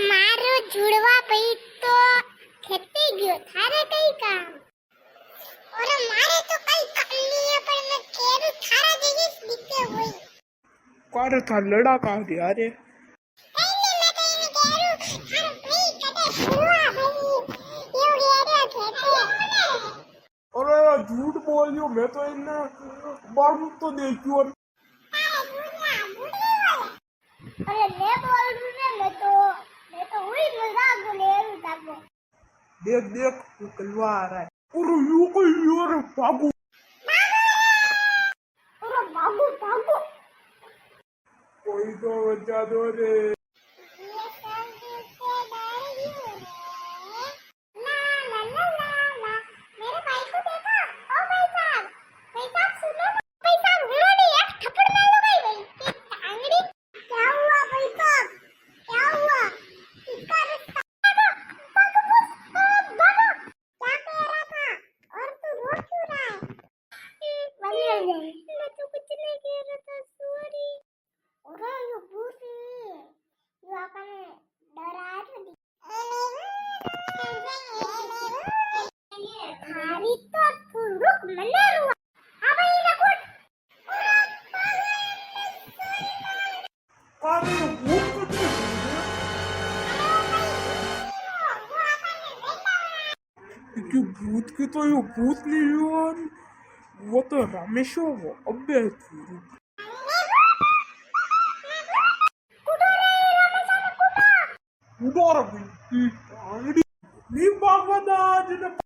મારો जुड़वा पई तो खेते गयो थारे कई काम और मारे तो कई काम नहीं है पर मैं केरू थारा जैसे दिखते हुए कार था लड़ा का यारे नहीं मैं तो ये केरू थारा नहीं कटे जुड़वा भाई यो गेरो खेते अरे झूठ बोलियो मैं तो इन्हें बारू तो देखियो अरे मैं बोल रही हूं मैं तो हुई मजाक ले रही हूं देख देख वो कलवा आ रहा है अरे यू को यार भागो अरे भागो भागो कोई तो बचा दो रे ये संग से डरी हूं ला ला ला ला ला मेरे भाई को देखा ओ भाई साहब सुनो भाई साहब उन्होंने एक थप्पड़ मार लो भाई भाई की टांगड़ी क्या हुआ भाई साहब क्या हुआ इसका रिश्ता भागो क्या कह रहा था और तू रो क्यों रहा है मैं तो कुछ नहीं कह रहा था सॉरी अरे ये भूत ये आपने डरा दी थारी तो तू रुक मना रुआ अब ये रखो अरे भूत कितने क्योंकि भूत की तो ये भूत नहीं यार वो तो रामेश्वर वो अबे थी उधर भी टांगड़ी नहीं भागवता जिन्हें